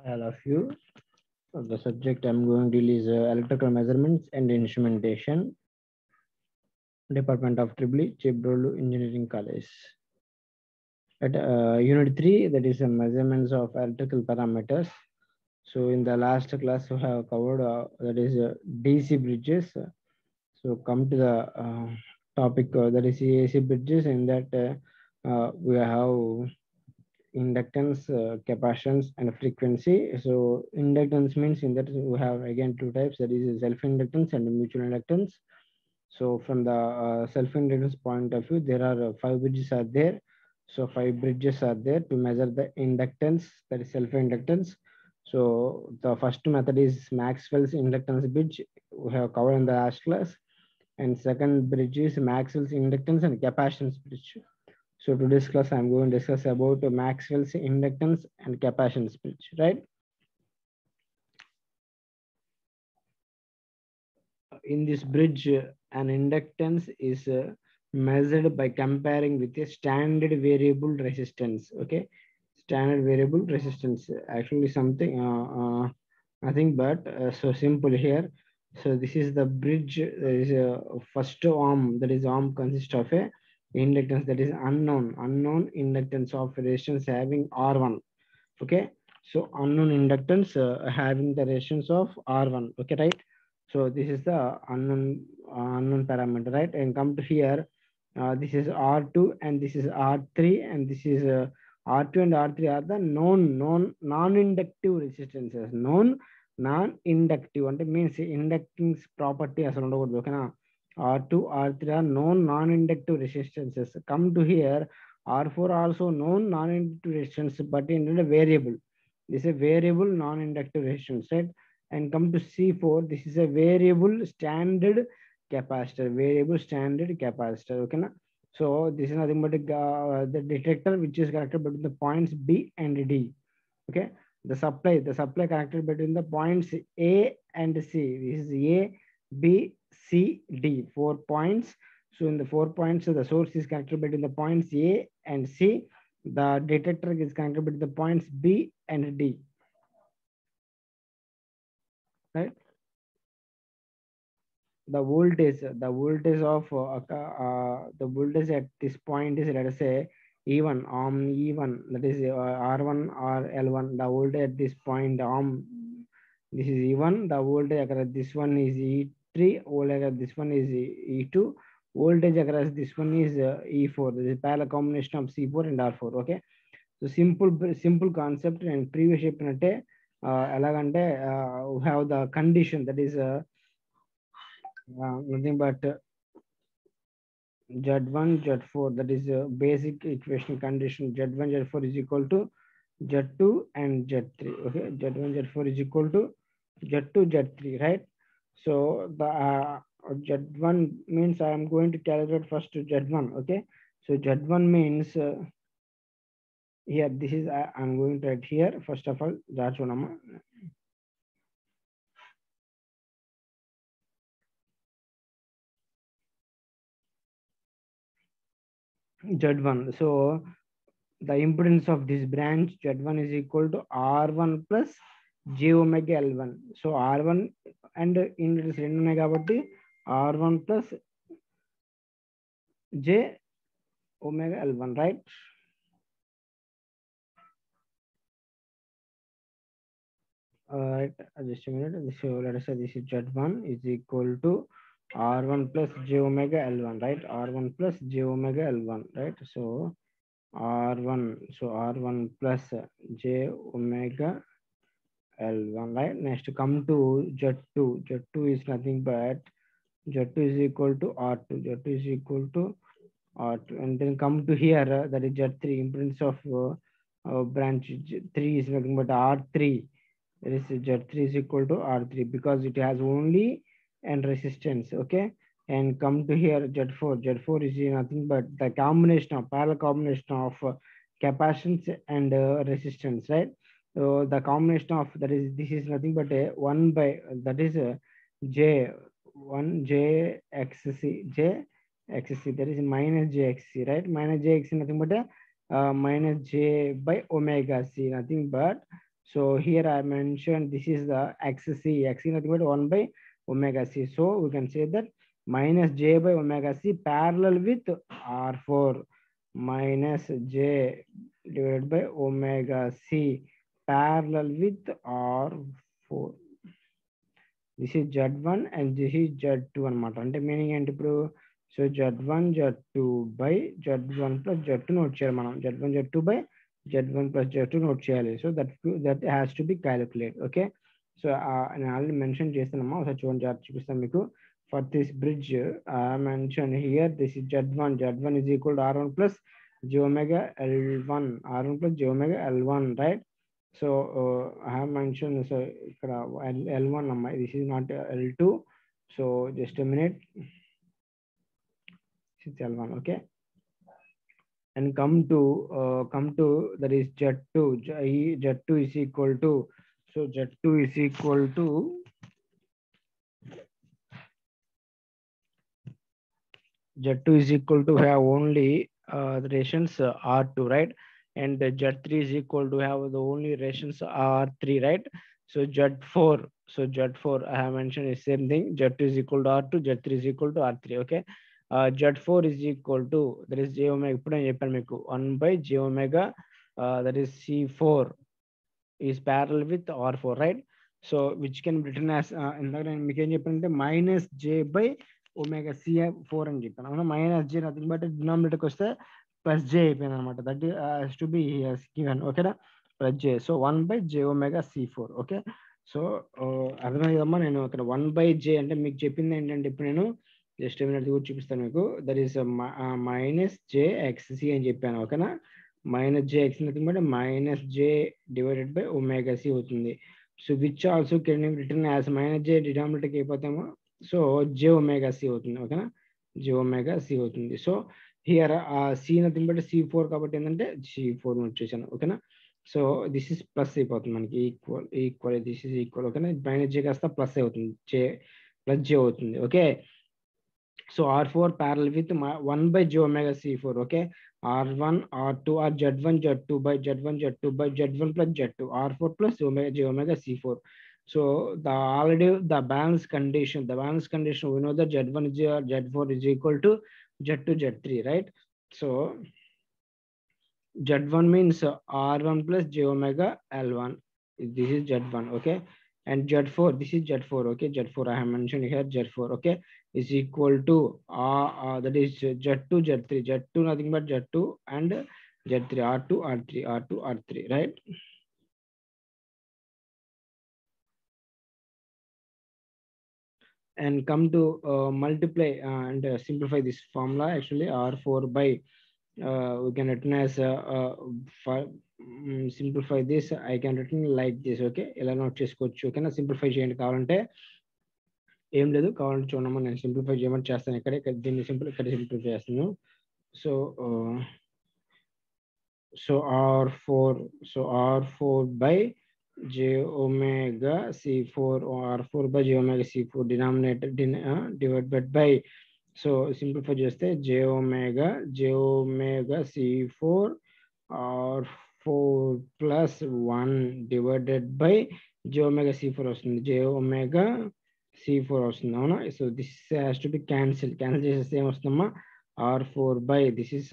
all of you. The subject I'm going to is electrical measurements and instrumentation, Department of Tripoli, Chebroolu Engineering College. At Unit 3, that is measurements of electrical parameters. So in the last class, we have covered that is DC bridges. So come to the topic that is AC bridges. In that we have inductance, capacitance, and frequency. So inductance means in that we have again two types, that is self-inductance and mutual inductance. So from the self-inductance point of view, there are five bridges are there. So five bridges are there to measure the inductance, that is self-inductance. So the first method is Maxwell's inductance bridge, we have covered in the last class. And second bridge is Maxwell's inductance and capacitance bridge. So today's class, I'm going to discuss about Maxwell's inductance and capacitance bridge, right? In this bridge, an inductance is measured by comparing with a standard variable resistance. Okay, standard variable resistance. Actually, something nothing but so simple here. So this is the bridge. There is a first arm. That is arm consists of a inductance that is unknown inductance of resistance having R1. Okay, so unknown inductance having the resistance of R1. Okay, right? So this is the unknown parameter, right? And come to here, this is R2 and this is R3 and this is R2 and R3 are the non-inductive resistances. Non-inductive అంటే means inducting property అసలు ఉండకూడదు, ఓకేనా? R2, R3 are known non-inductive resistances. Come to here, R4 also known non-inductive resistance, but in a variable. This is a variable non-inductive resistance, right? And come to C4, this is a variable standard capacitor. Okay, na? So this is nothing but the detector which is connected between the points B and D. Okay, the supply connected between the points A and C. This is A, B, C, D, 4 points. So in the 4 points, the source is connected between the points A and C. The detector is connected between the points B and D. Right? The voltage of the voltage at this point is, let us say, E1, E1, that is R1 or L1. The voltage at this point this is E1. The voltage across this one is E3. Voltage across this one is E2. Voltage across this one is E4. This is parallel combination of C4 and R4. Okay, so simple concept. And previous చెప్పినట్టే ఎలాగంటే we have the condition, that is nothing but Z1 Z4, that is a basic equation condition. Z1 Z4 is equal to Z2 and Z3. Okay, Z1 Z4 is equal to Z2 Z3, right? So the Z1 means I am going to calculate first Z1. Okay, so Z1 means here, this is I'm going to write here first of all. That's one. Z1. So the impedance of this branch Z1 is equal to R1 plus J omega L1. So R1 and in this R1 plus J omega L1, right? Right, just a minute. So let us say this is Z1 is equal to R1 plus J omega L1, right? R1 plus J omega L1, right? So R1 plus J omega L1, right? Next come to Z2. Z2 is nothing but Z2 is equal to R2. Z2 is equal to R2. And then come to here, that is Z3. Impedance of branch 3 is nothing but R3. That is Z3 is equal to R3 because it has only and resistance. Okay, and come to here Z4. Z4 is nothing but the combination of parallel combination of capacitance and resistance, right? So the combination of that is, this is nothing but a 1 by that is J1 JXC, that is minus JXC, right? Minus JXC nothing but a minus J by omega C, nothing but So here I mentioned this is the XC. XC nothing but 1 by omega c. So we can say that minus j by omega c parallel with R4 minus j divided by omega c parallel with R4. This is Z1 and this is Z2 అనమాట. అంటే meaning ఏంటి ఇప్పుడు? So Z1 Z2 by Z1 plus Z2 note చేయాలి మనం. Z1 Z2 by Z1 plus Z2 note చేయాలి. So that has to be calculated. Okay. So నేను already mention చేస్తున్నామా, ఒకసారి చూడండి, చూపిస్తాను మీకు. For this bridge, I mentioned here this is Z1. Z1 is equal to R1 plus j omega L1. R1 plus j omega L1, right? So I have mentioned, so L1 this is not L2. So just a minute, this is L1. Okay, and come to that is Z2. Z2 is equal to, so Z2 is equal to have only the rations R2, right? And the Z3 is equal to have the only rations R3, right? So Z4, I have mentioned the same thing. Z2 is equal to R2, Z3 is equal to R3. Okay, Z4 is equal to, that is j omega, 1 by j omega, that is C4 is parallel with R4, right? So which can be written as minus j by omega C4 అని చెప్పాను అవునా. Minus j nothing but డినామినేటర్కి వస్తే plus j అయిపోయింది అనమాట. That has to be given. ఓకేనా, plus j. So 1 by j omega C4. Okay, so అర్థమైందమ్మా. నేను ఇక్కడ 1 by j అంటే మీకు చెప్పింది ఏంటంటే, ఇప్పుడు నేను జస్ట్ ఏమైనా కూడా చూపిస్తాను మీకు. That is minus j X C అని చెప్పాను. ఓకేనా, minus j X nothing but minus j divided by omega C అవుతుంది. So which also can return as minus j డినామినేటర్కి అయిపోతాము. సో జే ఒమేగా సి అవుతుంది. ఓకేనా, జే ఒమేగా సి అవుతుంది. So here C nothing but C4 కాబట్టి ఏంటంటే C4 వచ్చేసాను. ఓకేనా, సో దిస్ ఇస్ ప్లస్ అయిపోతుంది మనకి. Equal this is equal. ఓకేనా, మైనస్ జే కాస్త ప్లస్ అవుతుంది, జే ప్లస్ జే అవుతుంది. Okay, so R4 parallel with 1 by j omega C4. Okay, R1 R2 or Z1 Z2 by Z1 Z2 by Z1 plus Z2 R4 plus j omega C4. So the balance condition, we know that Z1 is Z4 is equal to Z2 Z3, right? So Z1 means R1 plus j omega L1. This is Z1. Okay, and Z4, this is Z4. Okay, Z4 I have mentioned here, Z4. Okay, is equal to that is Z2 Z3. Z2 nothing but Z2 and Z3, R2 R3, R2 R3, right? And come to multiply and simplify this formula. Actually R4 by we can written as simplify this. I can written like this. Okay, ఇలా note చేసుకోవచ్చు. ఓకేనా, simplify చేయండి కావాలంటే. ఏం లేదు, కావాలంటే చూడమ్మా, నేను సింప్లిఫై చేయమని చేస్తాను. ఇక్కడ దీన్ని ఇక్కడ సింప్లిఫై చేస్తాను. So R4 by j omega C4 or R4 by j omega C4 denominator divided by, so simplify చేస్తే j omega C4 R4 plus 1 divided by j omega C4 వస్తుంది. j omega C4 వస్తుంది అవునా. So this has to be cancel చేసేస్తే ఏమొస్తుందమ్మా, R4 by this is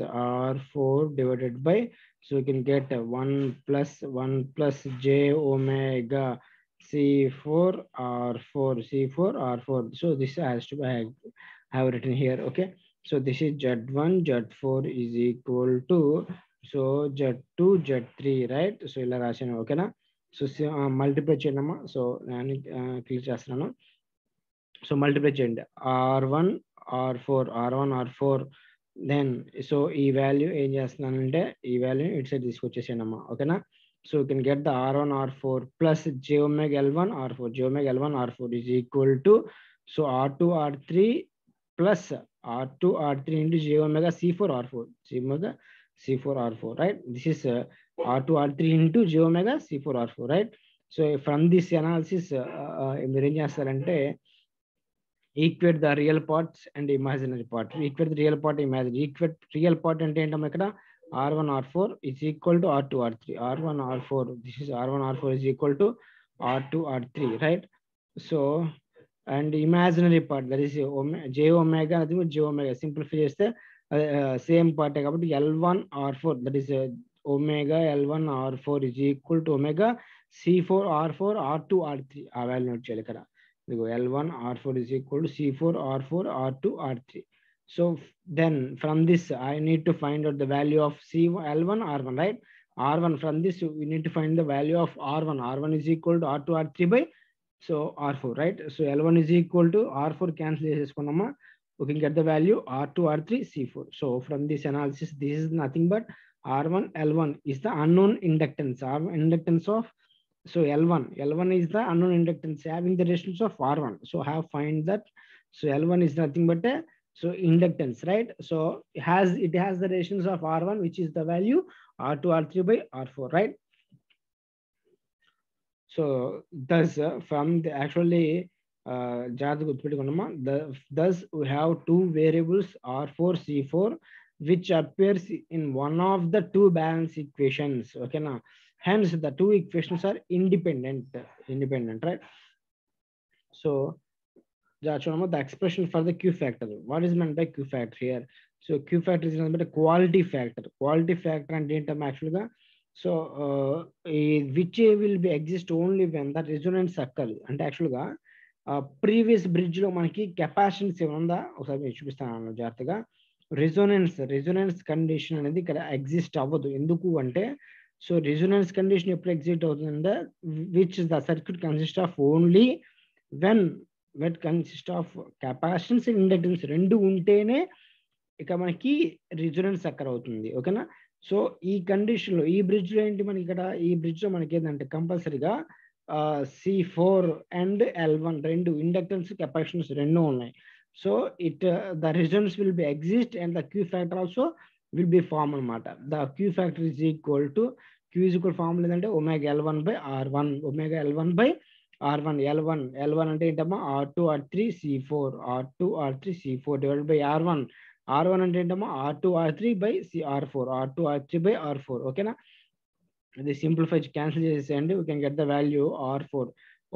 R4 divided by, so you can get 1 plus j omega C4 R4. So this has to be have written here. Okay, so this is Z1 Z4 is equal to, so Z2 Z3, right? So ఇలా రాశాను. ఓకేనా, so multiply చేయండి. So నేను click చేస్తున్నాను. So multiply చేయండి, R1 R4 then so ఈ value ఏం చేస్తున్నానంటే ఈ వాల్యూ ఇటు సైడ్ తీసుకొచ్చేసాను అమ్మా. ఓకేనా, so you can get the R1 R4 plus j omega L1 R4 is equal to, so R2 R3 plus R2 R3 into j omega C4 R4, right? This is R2 R3 into j omega C4 R4, right? So from this analysis మీరు ఏం చేస్తారంటే equate the real parts and imaginary part. Equate the real part, imaginary. Equate real part అంటే ఏంటమ్మా, ఇక్కడ R1 R4 is equal to R2 R3. R1 R4, this is R1 R4 is equal to R2 R3, right? So and imaginary part, that is j omega, అది j omega simplify చేస్తే same part కాబట్టి L1 R4, that is omega L1 R4 is equal to omega C4 R4 R2 R3. ఆ value note చేయాలి ఇక్కడ. ఇదిగో L1 R4 is equal to C4 R4 R2 R3. So then from this I need to find out the value of L1 R1, right? R1, from this we need to find the value of R1. R1 is equal to R2 R3 by so R4, right? So L1 is equal to R4 cancel చేసుకున్నామా, we can get the value R2 R3 C4. So from this analysis, this is nothing but R1 L1 is the unknown inductance, inductance of, so L1 is the unknown inductance having the resistance of R1. So have find that. So L1 is nothing but a so inductance, right? So it has the resistance of R1, which is the value R2 R3 by R4, right? So thus from the actually thus we have two variables R4 C4 which appears in one of the two balance equations. Okay, now hence the two equations are independent, right? So the expression for the Q factor. What is meant by Q factor here? So Q factor is nothing but a quality factor. Quality factor and data actually. So which will be exist only when the resonance occurs. And actually previous bridge లో మనకి capacitance ఏముందా ఒకసారి నేను చూపిస్తాను జాగ్రత్తగా. Resonance condition అనేది ఇక్కడ exist అవ్వదు. ఎందుకు అంటే సో రెజోనెన్స్ కండిషన్ ఎప్పుడు ఎగ్జిస్ట్ అవుతుందంటే which the circuit consist of only when consist of capacitance and inductance రెండు ఉంటేనే ఇక మనకి రెజోనెన్స్ అక్కర్ అవుతుంది. ఓకేనా? సో ఈ కండిషన్ లో ఈ బ్రిడ్జ్ లో ఏంటి మనకి ఇక్కడ ఈ బ్రిడ్జ్ లో మనకి ఏంటంటే కంపల్సరీగా C4 అండ్ L1 రెండు ఇండక్టెన్స్ కెపాసిటెన్స్ రెండు ఉన్నాయి. So the resonance will be exist and the Q factor also will be form అనమాట. The Q factor is equal to Q is equal formula ఏంటంటే omega L1 by R1, omega L1 by R1. L1 అంటే ఏంటమ్మా R2 R3 C4, R2 R3 C4 divided by R1 అంటే ఏంటమ్మా R2 R3 by R4, R2 R3 by R4. ఓకేనా? ఇది simplify cancel చేసేయండి. we can get the value R4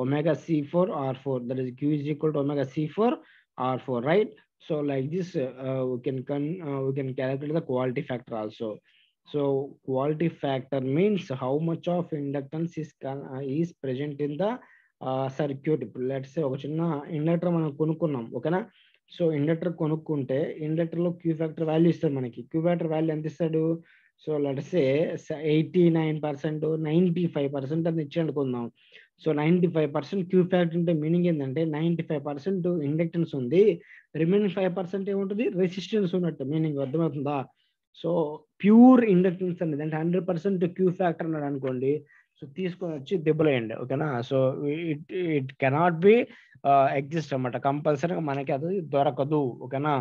omega C4 R4, that is Q is equal to omega C4 R4, right? So like this we can calculate the quality factor also. So quality factor means how much of inductance is present in the circuit. Let's say ఒక చిన్న inductor మనం కొనుక్కున్నాం. ఓకేనా? So inductor కొనుక్కుంటే inductor లో Q factor value ఇస్తాడు మనకి. Q factor value ఎంత ఇస్తాడు? సో లెట్స్ సే 89%, 95% అని ఇచ్చి అనుకుందాం. సో 95% Q ఫ్యాక్టర్ అంటే మీనింగ్ ఏంటంటే 95% ఇండక్టెన్స్ ఉంది, రిమైనింగ్ 5% ఏముంటుంది రెసిస్టెన్స్ ఉన్నట్టు మీనింగ్. అర్థమవుతుందా? సో ప్యూర్ ఇండక్టెన్స్ అనేది అంటే 100% Q ఫ్యాక్టర్ అన్నాడు అనుకోండి, సో తీసుకొని వచ్చి దెబ్బలేయండి. ఓకేనా? So it cannot be exist అన్నమాట. కంపల్సరీగా మనకి అది దొరకదు. ఓకేనా?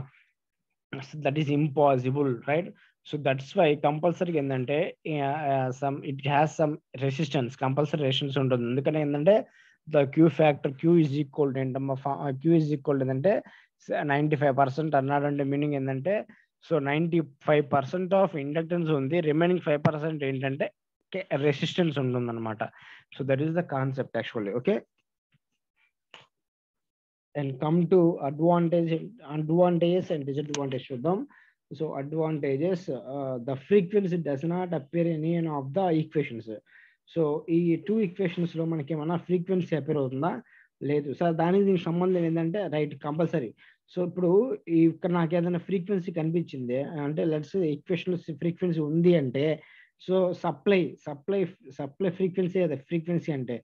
That is impossible, right? So that's why compulsory ఏంటంటే it has some resistance, compulsory resistance ఉంటుంది. ఎందుకంటే ఏంటంటే the Q factor Q is equal to ఏంటమ్మా Q ఈజ్ ఈక్వల్ ఏంటంటే 95% అన్నాడంటే మీనింగ్ ఏంటంటే సో 95% ఆఫ్ ఇండక్టెన్స్ ఉంది, రిమైనింగ్ 5% ఏంటంటే రెసిస్టెన్స్ ఉంటుంది అనమాట. So that is the concept actually. Okay, and come to advantages and disadvantage చూద్దాం. So advantages, the frequency does not appear in any of the equations. So ఈ two equations లో మనకి ఏమన్నా frequency appear అవుతుందా? లేదు sir. దానికి దీనికి సంబంధం ఏంటంటే రైట్ కంపల్సరీ. సో ఇప్పుడు ఇక్కడ నాకు ఏదైనా ఫ్రీక్వెన్సీ కనిపించింది అంటే లెట్స్ ఈక్వేషన్ ఫ్రీక్వెన్సీ ఉంది అంటే సో సప్లై ఫ్రీక్వెన్సీ అదే ఫ్రీక్వెన్సీ అంటే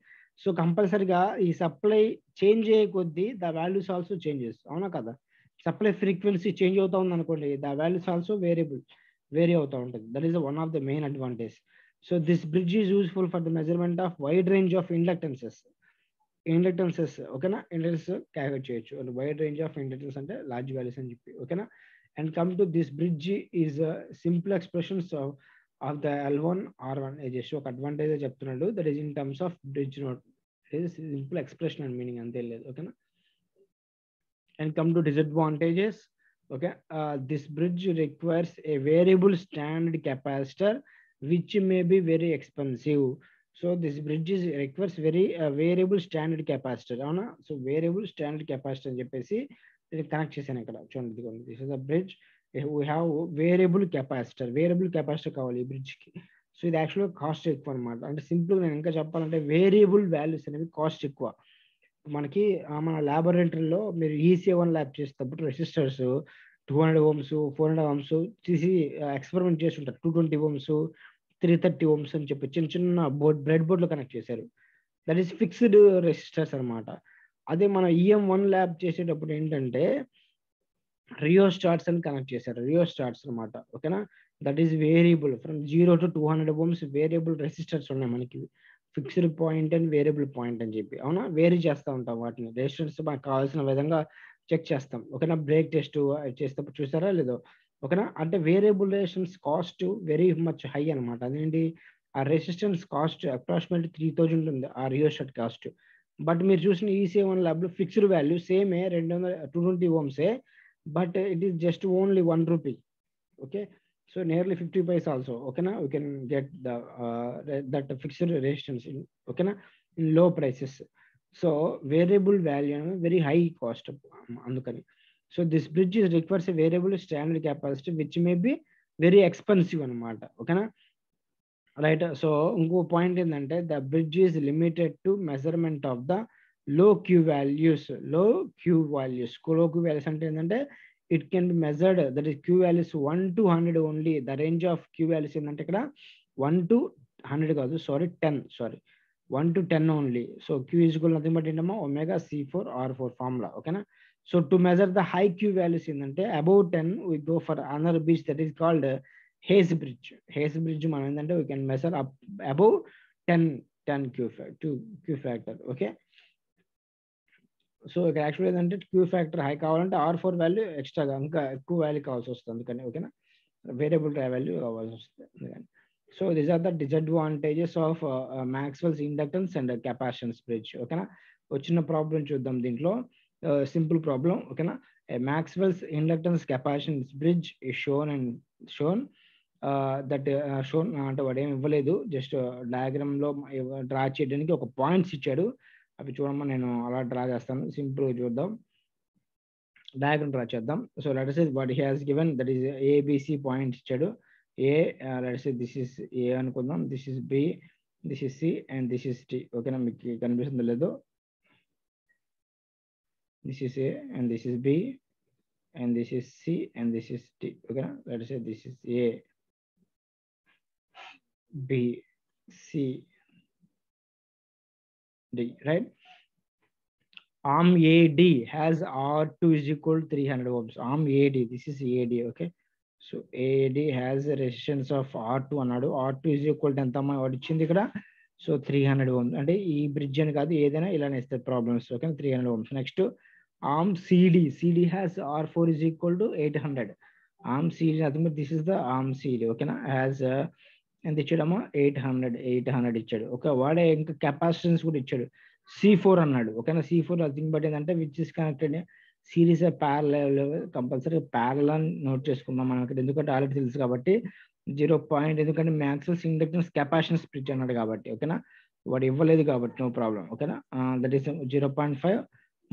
సో కంపల్సరీగా ఈ సప్లై చేంజ్ అయ్యే కొద్దీ ద వాల్యూస్ ఆల్సో చేంజెస్. అవునా కదా? సప్లై ఫ్రీక్వెన్సీ చేంజ్ అవుతా ఉంది అనుకోండి, ద వాల్యూస్ ఆల్సో వేరీ అవుతూ ఉంటుంది. That is one of the main advantage. So this bridge is useful for the measurement of wide range of inductances. ఓకేనా? Inductance calculate చేయొచ్చు. Wide range of inductance అంటే large values అని చెప్పి. ఓకేనా? And come to this bridge is simple expressions of the L1 R1. Just ఒక advantage చెప్తున్నాడు. That is in terms of bridge note, simple expression and meaning అంతే లేదు. ఓకేనా? And come to disadvantages. Okay, this bridge requires a variable standard capacitor, which may be very expensive. So this bridge requires very variable standard capacitor. Avuna? So variable standard capacitor అని చెప్పేసి ఇది connect చేశాను ఇక్కడ చూడండి. ఇదిగోండి, this is the bridge. We have variable capacitor కావాలి ఈ bridge కి. సో ఇది యాక్చువల్గా కాస్ట్ ఎక్కువ అనమాట. అంటే సింపుల్ నేను ఇంకా చెప్పాలంటే వేరియబుల్ వాల్యూస్ అనేవి కాస్ట్ ఎక్కువ మనకి. మన ల్యాబొరేటరీలో మీరు ECA1 ల్యాబ్ చేసేటప్పుడు రెసిస్టర్స్ 200 ohms 400 ohms తీసి ఎక్స్పెరిమెంట్ చేసి ఉంటారు. 220 ohms 330 ohms అని చెప్పి చిన్న చిన్న బ్రెడ్ బోర్డ్ లో కనెక్ట్ చేశారు. దట్ ఈస్ ఫిక్స్డ్ రెసిస్టర్స్ అనమాట. అదే మన EM1 ల్యాబ్ చేసేటప్పుడు ఏంటంటే రియోస్టాట్స్ అని కనెక్ట్ చేశారు. రియోస్టాట్స్ అనమాట. ఓకేనా, that is variable from 0 to 200 ohms variable resistors ఉన్నాయి మనకి. Fixed point and variable point అని చెప్పి, అవునా, వేరీ చేస్తూ ఉంటాం వాటిని. రెసిస్టెన్స్ మనకు కావాల్సిన విధంగా చెక్ చేస్తాం. ఓకేనా, బ్రేక్ టెస్ట్ చేసేటప్పుడు చూసారా లేదో. ఓకేనా, అంటే variable resistance cost very much high అనమాట. అదేంటి, ఆ రెసిస్టెన్స్ కాస్ట్ అప్రాక్సిమేట్లీ 3000 ఉంటుంది ఆ రియోస్టాట్ కాస్ట్. బట్ మీరు చూసిన ECA1 ల్యాబ్ లో ఫిక్స్డ్ వాల్యూ సేమే 220 ohms, but it is just only 1 rupee. Okay, so nearly 50 paise also. Okay na, we can get the that fixed resistance in, okay na, in low prices. So variable value very high cost andukani. So this bridge is requires a variable standard capacity which may be very expensive anamata. Okay na, right. So inko point endante the bridge is limited to measurement of the low Q values. Low Q values ante endante it can be measured, that is Q values 1 to 100 only. The range of Q values ఏంటంటే ఇక్కడ 1 to 100 కాదు, 1 to 10 only. So Q is equal nothing but ఏంటమ్మా omega C4R4 formula. ఓకేనా, so to measure the high Q values ఏంటంటే above 10 we go for another bridge that is called Hayes bridge. Hayes bridge మనం ఏంటంటే we can measure up above 10 Q factor. Okay, so ఇక్కడ actual ఏంటంటే Q factor high కావాలంటే R4 value ఎక్స్ట్రాగా ఇంకా ఎక్కువ value కావాల్సి వస్తుంది. అందుకని ఓకేనా, వేరియబుల్ వాల్యూ కావాల్సి వస్తుంది అందుకని. So these are the disadvantages of Maxwell's inductance and capacitance bridge. ఓకేనా, వచ్చిన ప్రాబ్లం చూద్దాం దీంట్లో. Simple problem. ఓకేనా, Maxwell's inductance capacitance bridge is shown that shown అంటే వాడు ఏమి ఇవ్వలేదు, జస్ట్ డయాగ్రామ్ లో డ్రా చేయడానికి ఒక పాయింట్స్ ఇచ్చాడు. అవి చూడమ్మా, నేను అలా డ్రా చేస్తాను. సింపుల్ గా చూద్దాం, డయాగ్రామ్ డ్రా చేద్దాం. So let us say what he has given, that is ABC points ఇచ్చాడు. let us say this is A అనుకుందాం, this is B, this is C and this is T. ఓకేనా, మీకు కనిపిస్తుందో లేదో, this is A and this is B and this is C and this is T. ఓకేనా, let us say this is A, B, C, D, right? Arm AD has R2 is equal to 300 ohms. Arm AD, this is AD. Okay, so AD has a resistance of R2 అన్నాడు. R2 is equal to ఎంత అమ్మా వాడు ఇచ్చింది ఇక్కడ, so 300 ohms. అంటే ఈ bridge అని కాదు, ఏదైనా ఇలానే ఇస్తారు problems. Okay, 300 ohms. Next arm CD has R4 is equal to 800. Arm CD nothing but this is the arm CD. ఓకేనా, has ఎంత ఇచ్చాడమ్మా 800 ఇచ్చాడు. ఓకే, వాడే ఇంకా కెపాసిటెన్స్ కూడా ఇచ్చాడు, C4 అన్నాడు. ఓకేనా, C4 నథింగ్ బట్ ఏంటంటే which is connected series parallel. Compulsory parallel అని నోట్ చేసుకుందాం మనం ఇక్కడ, ఎందుకంటే ఆల్రెడీ తెలుసు కాబట్టి 0 పాయింట్, ఎందుకంటే మ్యాక్స్వెల్స్ ఇండక్టెన్స్ కెపాసిటెన్స్ బ్రిడ్జ్ అన్నాడు కాబట్టి. ఓకేనా, వాడు ఇవ్వలేదు కాబట్టి నో ప్రాబ్లం. ఓకేనా, దట్ ఈస్ 0.5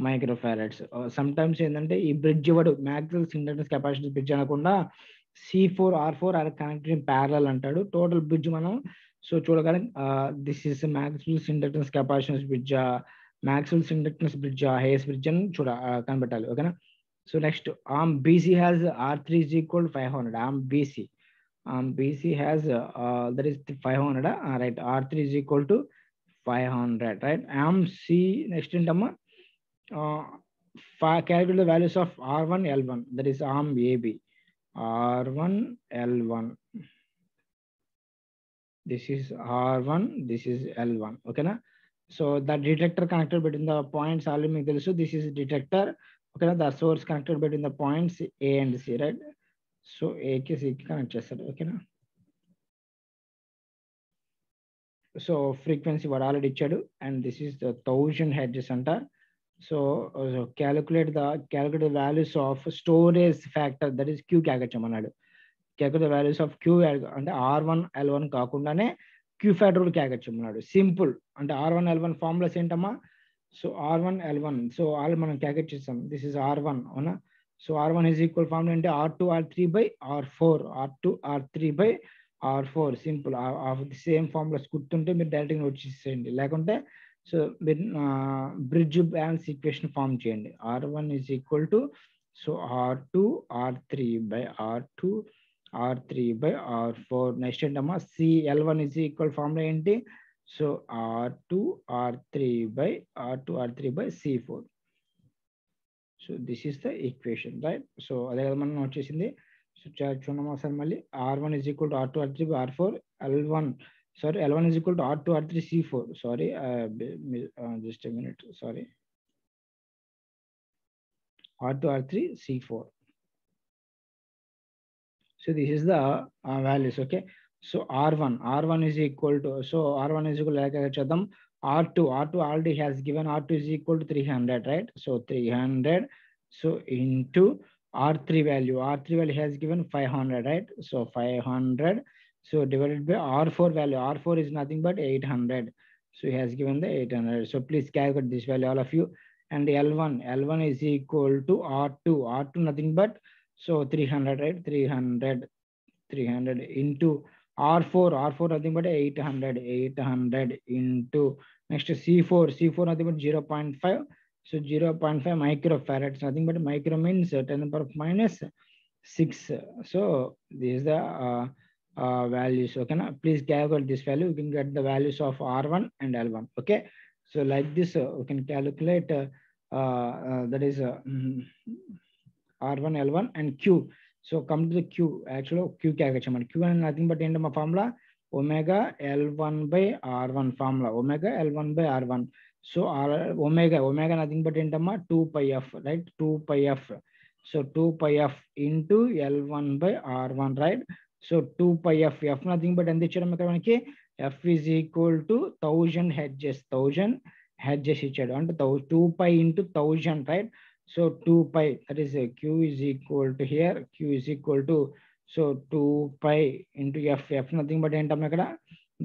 మైక్రోఫారడ్స్. సమ్ టైమ్స్ ఏంటంటే ఈ బ్రిడ్జ్ ఇవ్వడు, మ్యాక్స్వెల్స్ ఇండక్టెన్స్ కెపాసిటెన్స్ బ్రిడ్జ్ అనకుండా C4R4 are connected in parallel అంటాడు. టోటల్ బ్రిడ్జ్ మనం సో చూడగానే this is Maxwell's inductance capacitance bridge, Maxwell's inductance bridge, Hay's bridge అని కనిపెట్టాలి. ఓకేనా, so next arm BC has R3 is equal to 500. Arm BC has that is 500, right. R3 is equal to 500, right. Arm C next ఏంటమ్మా, calculate the values of R1 L1, that is arm AB. R1 L1, this is R1, this is L1. Okay na, so the detector connected between the points already meeku telusu, this is detector. Okay na, the source connected between the points A and C, right? So A ki C ki connect chestadu. Okay na, so frequency what already ichadu, and this is the 1000 hertz anta. So calculate the values of storage factor, that is Q calculate. Calculate the values of Q and R1 L1 kaakundane Q factor calculate. Simple. And R1 L1 formulas entama. So R1 L1. So all man calculate chesam. This is R1. Ona. So R1 is equal formula into R2 R3 by R4. R2 R3 by R4. Simple. Of the same formulas kuttunte meer direct ga note cheseyandi. Lekunte so bridge balance equation form చేయండి. R1 is equal to so R2 R3 by R2 R3 by R4. Next ఏంటమ్మా CL1 is equal formula ఏంటి? So R2 R3 by C4. So this is the equation, right? So అదే కదా మనం note చేసింది. So చూడమ్మా sir మళ్ళీ R1 is equal to R2 R3 by R4 L1. Sorry, L1 is equal to R2 R3 C4. Sorry, just a minute. Sorry, R2 R3 C4. So this is the values. Okay. So R1 is equal to, so R1 is equal to like R2 already has given R2 is equal to 300, right? So 300 so into R3 value has given 500, right? So 500 so divided by R4 value. R4 is nothing but 800. So he has given the 800. So please calculate this value, all of you. And L1 is equal to R2 nothing but so 300, right? 300 into R4 nothing but 800 into next C4 nothing but 0.5. So 0.5 microfarads, nothing but micro means 10 to the power minus 6. So this is the values. Okay, now please calculate this value. You can get the values of R1 and L1. Okay, so like this we can calculate that is R1 L1 and Q. So come to the Q. Actually Q calculation. Q and nothing but end of formula omega L1 by R1 formula. Omega L1 by R1. So omega nothing but end of 2 pi f, right? 2 pi f. So 2 pi f into L1 by R1, right? So 2 pi f nothing but end f is equal to 1000 hedges. 1000 hedges ఇచ్చాడు అంటే 2 pi into 1000, right? So 2 pi, that is Q is equal to here, Q is equal to so 2 pi into f nothing but ఏంటమ్మా ఇక్కడ,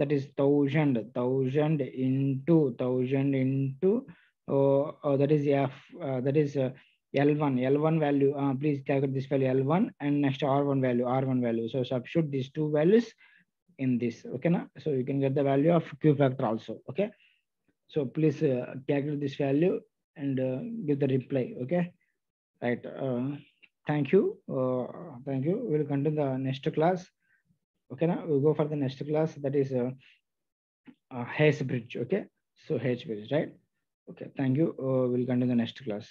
that is 1000 into that is f that is L1 value. Please calculate this value L1 and next R1 value. So substitute these two values in this. Okay na? So you can get the value of Q factor also. Okay, so please calculate this value and give the reply. Okay, right. Thank you. We'll continue the next class. Okay, now we'll go for the next class, that is Hayes bridge. Okay, so Hayes bridge, right? Okay, thank you. We'll continue the next class.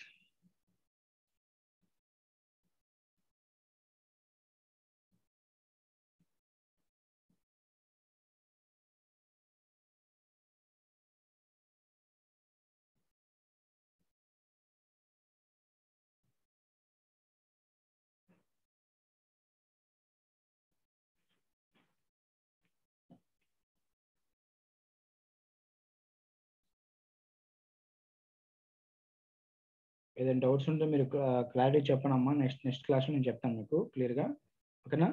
ఏదైనా doubts ఉంటే మీరు clarity చెప్పండి అమ్మా. Next క్లాస్లో నేను చెప్తాను మీకు క్లియర్గా. ఓకేనా?